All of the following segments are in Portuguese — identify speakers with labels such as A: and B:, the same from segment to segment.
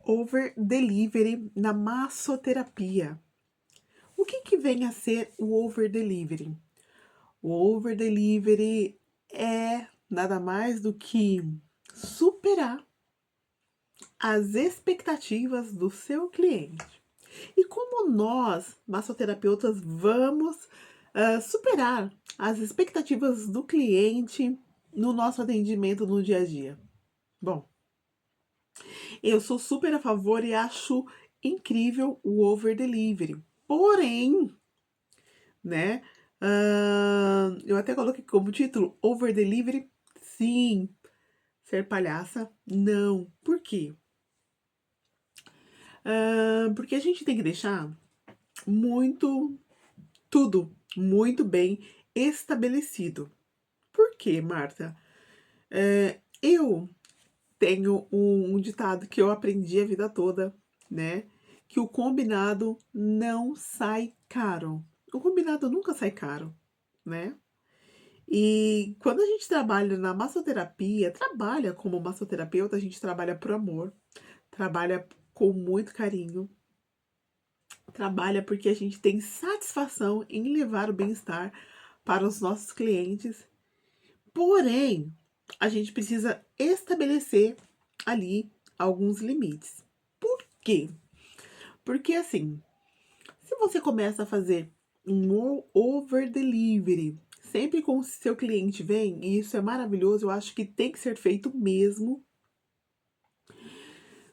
A: over delivery na massoterapia. O que vem a ser o over delivery? O over delivery é nada mais do que superar as expectativas do seu cliente. E como nós, massoterapeutas, vamos superar as expectativas do cliente no nosso atendimento no dia a dia? Bom, eu sou super a favor e acho incrível o over delivery. Porém, né? Eu até coloquei como título over delivery, sim. Ser palhaça, não. Por quê? Porque a gente tem que deixar tudo muito bem estabelecido. Por quê, Marta? Eu tenho um ditado que eu aprendi a vida toda, né? Que o combinado não sai caro. O combinado nunca sai caro, né? E quando a gente trabalha na massoterapia, trabalha como massoterapeuta, a gente trabalha por amor, trabalha com muito carinho, trabalha porque a gente tem satisfação em levar o bem-estar para os nossos clientes. Porém, a gente precisa estabelecer ali alguns limites. Por quê? Porque assim, se você começa a fazer um over delivery, sempre com o seu cliente vem, e isso é maravilhoso, eu acho que tem que ser feito mesmo.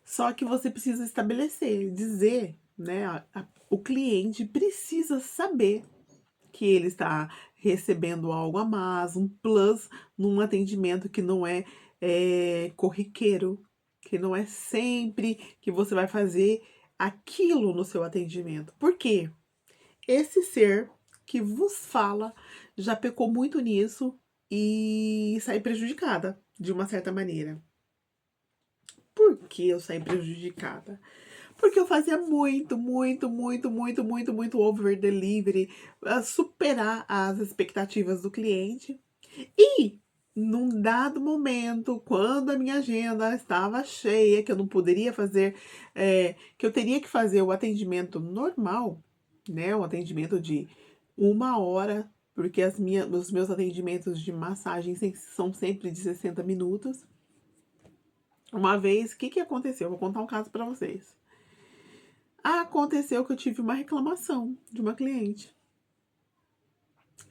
A: Só que você precisa estabelecer, dizer, né? O cliente precisa saber que ele está recebendo algo a mais, um plus num atendimento que não é corriqueiro, que não é sempre que você vai fazer aquilo no seu atendimento. Por quê? Esse ser que vos fala já pecou muito nisso e sai prejudicada de uma certa maneira. Por que eu saí prejudicada? Porque eu fazia muito over delivery, superar as expectativas do cliente. E num dado momento, quando a minha agenda estava cheia, que eu não poderia fazer, que eu teria que fazer o atendimento normal, né? O atendimento de 1 hora, porque os meus atendimentos de massagem são sempre de 60 minutos. Uma vez, o que aconteceu? Vou contar um caso para vocês. Aconteceu que eu tive uma reclamação de uma cliente.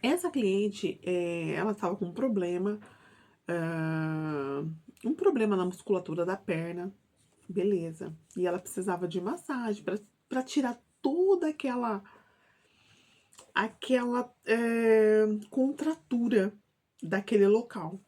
A: Essa cliente, ela estava com ah, um problema na musculatura da perna, beleza. E ela precisava de massagem para tirar toda aquela contratura daquele local.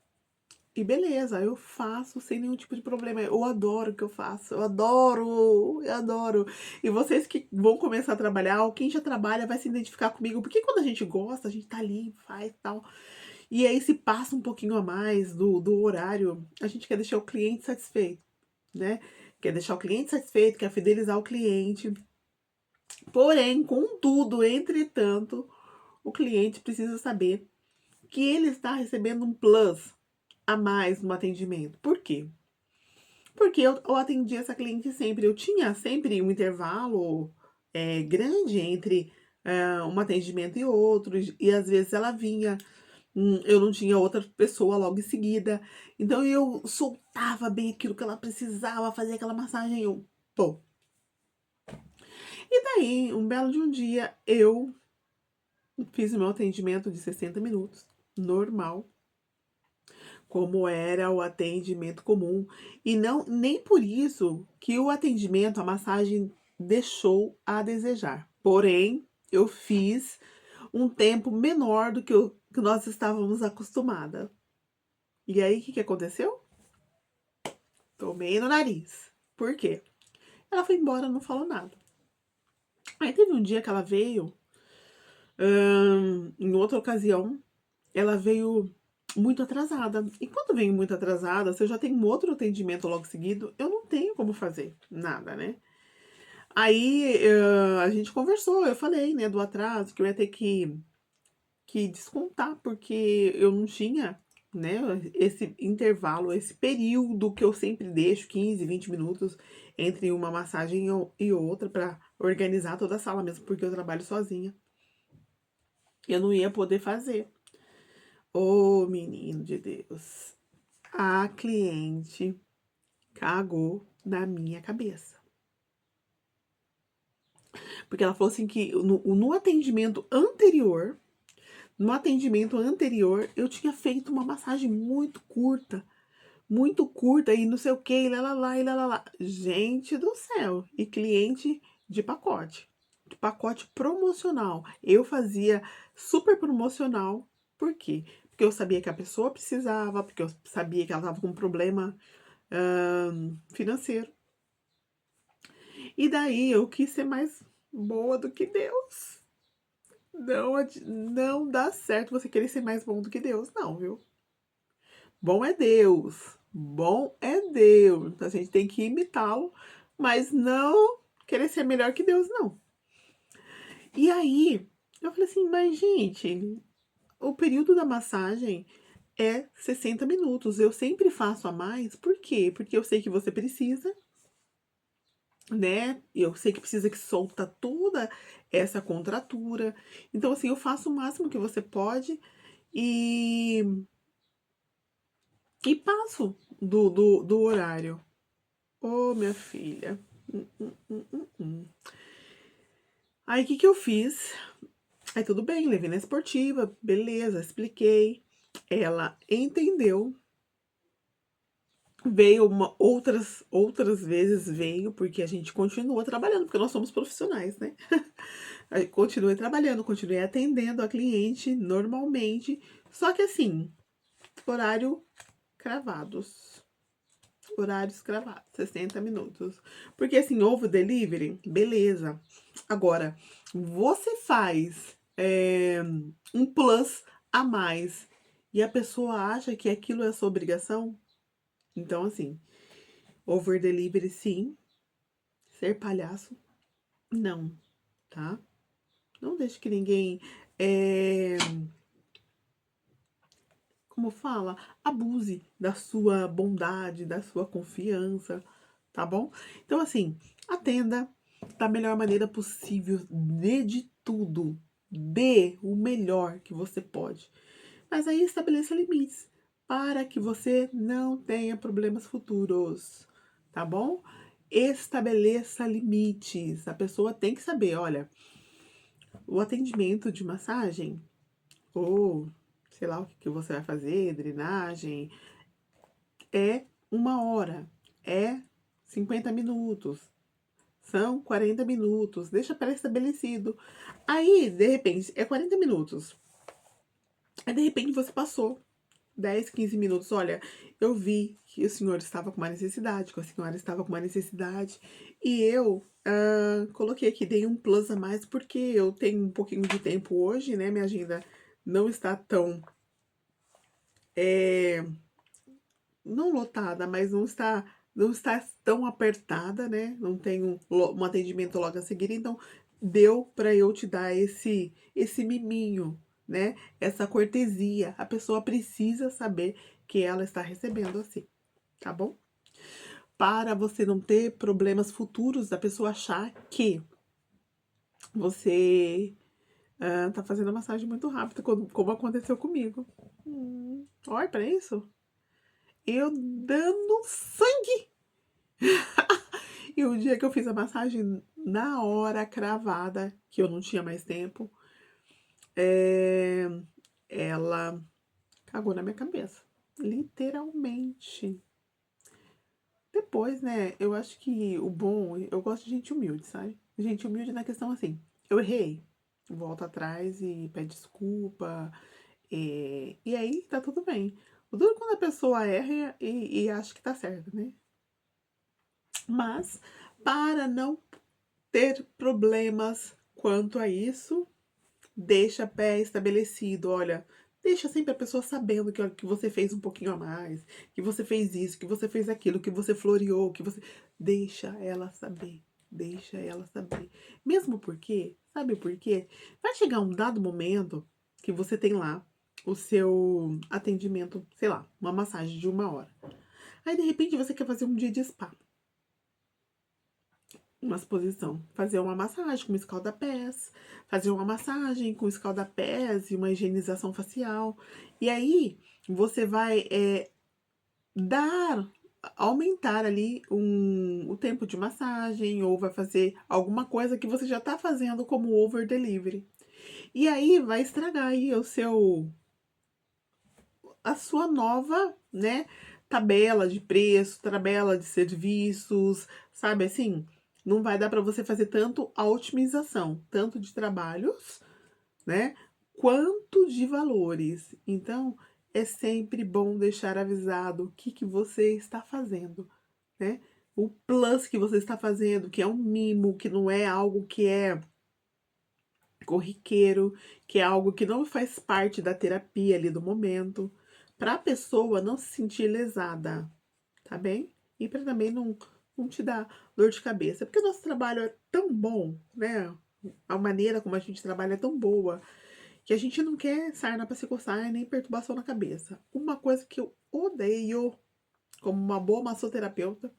A: E beleza, eu faço sem nenhum tipo de problema. Eu adoro o que eu faço. Eu adoro. E vocês que vão começar a trabalhar, ou quem já trabalha vai se identificar comigo. Porque quando a gente gosta, a gente tá ali, faz e tal. E aí se passa um pouquinho a mais do horário, a gente quer deixar o cliente satisfeito, né? Quer deixar o cliente satisfeito, quer fidelizar o cliente. Porém, contudo, entretanto, o cliente precisa saber que ele está recebendo um plus a mais no atendimento. Por quê? Porque eu atendi essa cliente sempre. Eu tinha sempre um intervalo grande entre um atendimento e outro. E às vezes ela vinha, eu não tinha outra pessoa logo em seguida. Então eu soltava bem aquilo que ela precisava, fazer aquela massagem. Pô. E daí, um belo de um dia, eu fiz o meu atendimento de 60 minutos, normal, como era o atendimento comum. E não nem por isso que o atendimento, a massagem deixou a desejar. Porém, eu fiz um tempo menor do que nós estávamos acostumadas. E aí, o que aconteceu? Tomei no nariz. Por quê? Ela foi embora, não falou nada. Aí teve um dia que ela veio, em outra ocasião, ela veio muito atrasada. E quando vem muito atrasada, se eu já tenho um outro atendimento logo seguido, eu não tenho como fazer nada, né? Aí a gente conversou, eu falei, né, do atraso, que eu ia ter que descontar, porque eu não tinha né? Esse intervalo, esse período que eu sempre deixo, 15, 20 minutos, entre uma massagem e outra, para organizar toda a sala mesmo, porque eu trabalho sozinha. Eu não ia poder fazer. Ô, menino de Deus. A cliente cagou na minha cabeça. Porque ela falou assim que no atendimento anterior, eu tinha feito uma massagem muito curta e não sei o que, e lá, lá, lá, e lá, lá, lá. Gente do céu, e cliente de pacote promocional. Eu fazia super promocional, por quê? Porque eu sabia que a pessoa precisava, porque eu sabia que ela tava com um problema financeiro. E daí eu quis ser mais boa do que Deus. Não dá certo você querer ser mais bom do que Deus, não, viu? Bom é Deus. Bom é Deus. Então a gente tem que imitá-lo, mas não querer ser melhor que Deus, não. E aí, eu falei assim, mas gente, o período da massagem é 60 minutos. Eu sempre faço a mais. Por quê? Porque eu sei que você precisa, né? Eu sei que precisa que solta toda essa contratura. Então, assim, eu faço o máximo que você pode e, e passo do horário. Ô, minha filha. Hum. Aí, o que que eu fiz? Aí, tudo bem, levei na esportiva, beleza, expliquei. Ela entendeu. Veio outras vezes veio, porque a gente continua trabalhando, porque nós somos profissionais, né? Aí, continuei trabalhando, continuei atendendo a cliente normalmente, só que assim, horário cravados. Horários cravados, 60 minutos. Porque assim, ovo delivery, beleza. Agora, você faz um plus a mais e a pessoa acha que aquilo é sua obrigação? Então, assim, over delivery sim, ser palhaço, não, tá? Não deixe que ninguém, como fala, abuse da sua bondade, da sua confiança, tá bom? Então, assim, atenda da melhor maneira possível, dê de tudo, dê o melhor que você pode. Mas aí estabeleça limites para que você não tenha problemas futuros, tá bom? Estabeleça limites. A pessoa tem que saber, olha, o atendimento de massagem, ou sei lá o que você vai fazer, drenagem, é 1 hora, é 50 minutos, são 40 minutos, deixa pré-estabelecido. Aí, de repente, é 40 minutos. Aí, de repente, você passou 10, 15 minutos. Olha, eu vi que o senhor estava com uma necessidade, que a senhora estava com uma necessidade, e eu coloquei aqui, dei um plus a mais, porque eu tenho um pouquinho de tempo hoje, né? Minha agenda não está tão. Não lotada, mas não está tão apertada, né? Não tenho um atendimento logo a seguir, então deu para eu te dar esse miminho, né? Essa cortesia. A pessoa precisa saber que ela está recebendo assim, tá bom? Para você não ter problemas futuros da pessoa achar que você tá fazendo a massagem muito rápido, como aconteceu comigo. Olha para isso. Eu dando sangue. E o dia que eu fiz a massagem na hora cravada, que eu não tinha mais tempo, ela cagou na minha cabeça. Literalmente. Depois, né, eu acho que o bom, eu gosto de gente humilde, sabe? Gente humilde na questão assim, eu errei, volta atrás e pede desculpa, e aí tá tudo bem. O duro é quando a pessoa erra e acha que tá certo, né? Mas, para não ter problemas quanto a isso, deixa pé estabelecido, olha, deixa sempre a pessoa sabendo que você fez um pouquinho a mais, que você fez isso, que você fez aquilo, que você floreou, que você. Deixa ela saber. Deixa ela saber. Mesmo porque, sabe por quê? Vai chegar um dado momento que você tem lá o seu atendimento, sei lá, uma massagem de 1 hora. Aí, de repente, você quer fazer um dia de spa. Uma exposição. Fazer uma massagem com escalda-pés, fazer uma massagem com escalda-pés e uma higienização facial. E aí, você vai aumentar ali o tempo de massagem, ou vai fazer alguma coisa que você já tá fazendo como over delivery. E aí, vai estragar aí a sua nova, né, tabela de preço, tabela de serviços, sabe assim? Não vai dar para você fazer tanto a otimização, tanto de trabalhos, né, quanto de valores. Então, é sempre bom deixar avisado o que você está fazendo, né? O plus que você está fazendo, que é um mimo, que não é algo que é corriqueiro, que é algo que não faz parte da terapia ali do momento, para a pessoa não se sentir lesada, tá bem? E para também não te dar dor de cabeça, porque o nosso trabalho é tão bom, né? A maneira como a gente trabalha é tão boa que a gente não quer sarna para se coçar e nem perturbação na cabeça. Uma coisa que eu odeio, como uma boa massoterapeuta,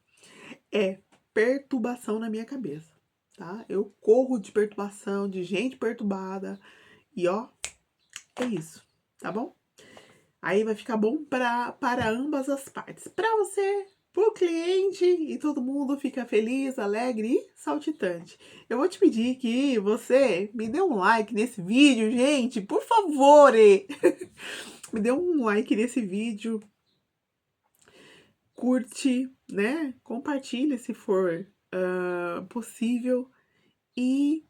A: é perturbação na minha cabeça, tá? Eu corro de perturbação, de gente perturbada, e ó, é isso, tá bom? Aí vai ficar bom para ambas as partes. Para você, pro cliente, e todo mundo fica feliz, alegre e saltitante. Eu vou te pedir que você me dê um like nesse vídeo, gente, por favor. Me dê um like nesse vídeo. Curte, né? Compartilha se for possível. E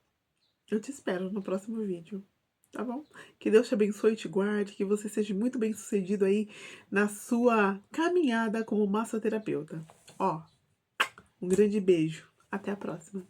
A: eu te espero no próximo vídeo, tá bom? Que Deus te abençoe e te guarde, que você seja muito bem sucedido aí na sua caminhada como massoterapeuta. Ó, um grande beijo. Até a próxima.